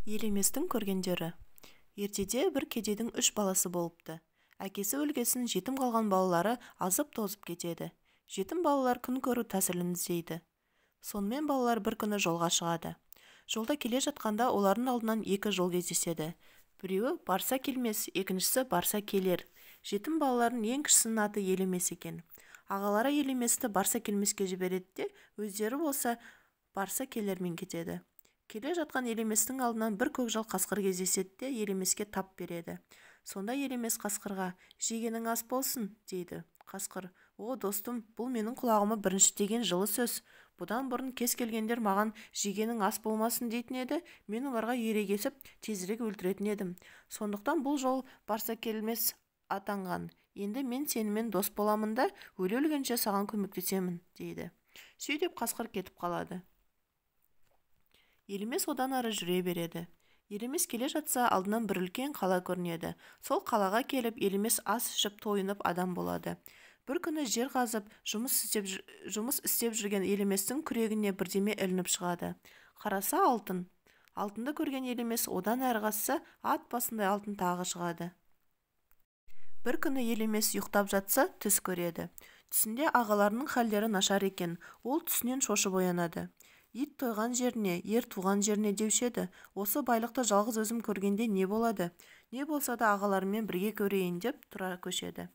Елеместің көргендері. Ертеде бір кедейдің 3 баласы болыпты. Әкесі өлгесін жетім қалған балалары азып тозып кетеді. Жетім балалар күн көру тәсілін іздейді. Сонымен балалар бір күні жолға шығады. Жолда келе жатқанда олардың алдынан 2 жол кездеседі. Біреуі барса келмес, екіншісі барса келер. Жетім балалардың ең кішісінің аты Елемес екен. Ағалары Елеместі барса келмеске жібереді де, өздері болса барса келермен кетеді. Келе жатқан Елеместің алдынан бір көкжал қасқыр кездеседі де Елемеске тап береді. Сонда Елемес қасқырға: "Жегенің ас болсын", дейді. Қасқыр: "О, достым, бұл менің құлағыма бірінші деген жылы сөз. Бұдан бұрын кез келгендер маған жегенің ас болмасын дейтін еді, мен оларға ерегесіп тезірек өлтіретін едім. Сондықтан бұл жол барса келмес атанған. Енді мен сенімен дос боламын да өле-өлгенше саған көмектесемін", дейді. Сөйтіп қасқыр кетіп қалады. Елемес одан ары жүре береді. Елемес келе жатса, алдынан бір үлкен қала көрінеді. Сол қалаға келіп, Елемес ас ішіп тойынып адам болады. Бір күні жер қазып, жұмыс істеп жүрген Елеместің күрегіне бірдеме ілініп шығады. Қараса алтын. Алтынды көрген Елемес одан әрі қазса, ат басындай алтын тағы шығады. Бір күні Елемес ұйықтап жатса, түс көреді. Түсінде ағаларының халдері нашар екен. Ол түсінен шошып оянады. Ит тойған жеріне, ер туған жеріне деуші еді. Осы байлықты жалғыз өзім көргенде не болады? Не болса да ағаларыммен бірге көрейін деп тұра көшеді.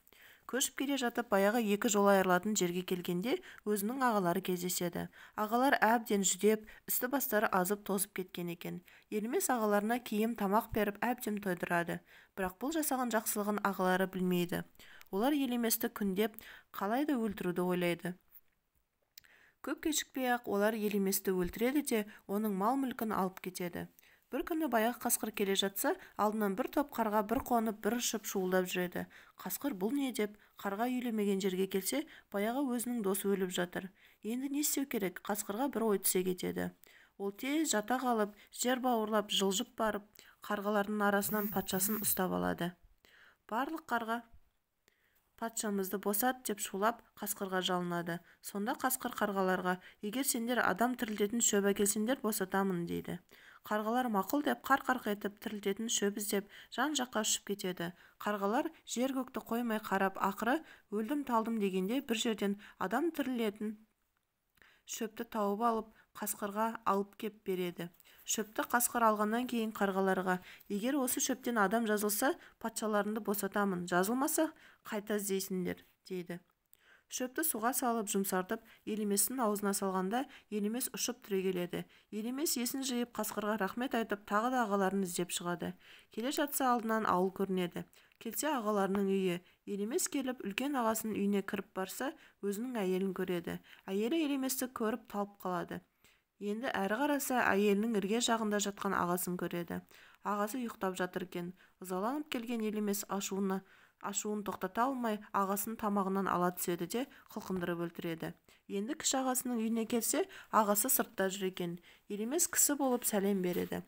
Көшіп келе жатып, баяғы 2 жол айырылатын жерге келгенде өзінің ағалары кездеседі. Ағалар әбден жүдеп, үсті бастары азып тозып кеткен екен. Елемес ағаларына киім тамақ беріп әбден тойдырады. Бірақ бұл жасаған жақсылығын ағалары білмейді. Олар Елеместі күндеп, қалай да өлтіруді ойлайды. Көп кешікпей-ақ олар Елеместі өлтіреді де оның мал-мүлкін алып кетеді. Бір күні баяғы қасқыр келе жатса, алдынан бір топ қарға бір қонып, бір ұшып шуылдап жүреді. Қасқыр бұл не деп, қарға үйілмеген жерге келсе, баяғы өзінің досы өліп жатыр. Енді не істеу керек? Қасқырға бір ой түсе кетеді. Ол тез жата қалып, жер бауырлап, жылжып барып, қарғалардың арасынан патшасын ұстап алады. Барлық қарға: "Патшамызды босат", деп шулап қасқырға жалынады. Сонда қасқыр қарғаларға: "Егер сендер адам тірілтетін шөп әкелсеңдер, босатамын", дейді. Қарғалар мақұл деп қарқ-қарқ етіп тірілтетін шөп іздеп жан-жаққа ұшып кетеді. Қарғалар жер-көкті қоймай қарап, ақыры өлдім-талдым дегенде бір жерден адам тірілтетін шөпті тауып алып, қасқырға алып кеп береді. Шөпті қасқыр алғаннан кейін қарғаларға: "Егер осы шөптен адам жазылса, патшаларыңды босатамын, жазылмаса, қайта іздейсіңдер", дейді. Шөпті суға салып жұмсартып, Елеместің аузына салғанда, Елемес ұшып түрегеледі. Елемес есін жиып қасқырға рахмет айтып, тағы да ағаларын іздеп шығады. Келе жатса алдынан ауыл көрінеді. Келсе ағаларының үйі. Елемес келіп, үлкен ағасының үйіне кіріп барса, өзінің әйелін көреді. Әйелі Елеместі көріп талып қалады. Енді әрі қараса, әйелінің ірге жағында жатқан ағасын көреді. Ағасы ұйықтап жатыр екен. Ызаланып келген Елемес ашуын тоқтата алмай, ағасын тамағынан ала түседі де қылқындырып өлтіреді. Енді кіші ағасының үйіне келсе, ағасы сыртта жүр екен. Елемес кісі болып сәлем береді.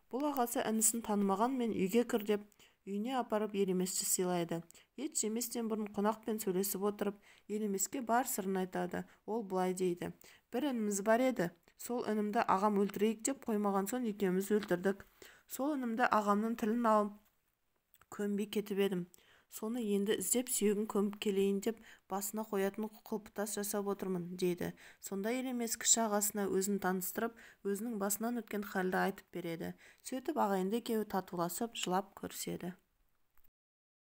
Бұл ағасы інісін танымағанмен үйге кір деп, үйіне апарып Елеместі сыйлайды. Ет жеместен бұрын қонақпен сөйлесіп отырып, Елемеске бар сырын айтады. Ол былай дейді: "Бір ініміз бар еді. Сол інімді ағам өлтірейік деп қоймаған соң екеуміз өлтірдік. Сол інімді ағамның тілін алып көмбей кетіп едім. Соны енді іздеп сүйегін көміп келейін деп басына қоятын құлпытас жасап отырмын", дейді. Сонда Елемес кіші ағасына өзін таныстырып, өзінің басынан өткен халді айтып береді. Сөйтіп ағайынды екеуі татуласып, жылап көріседі.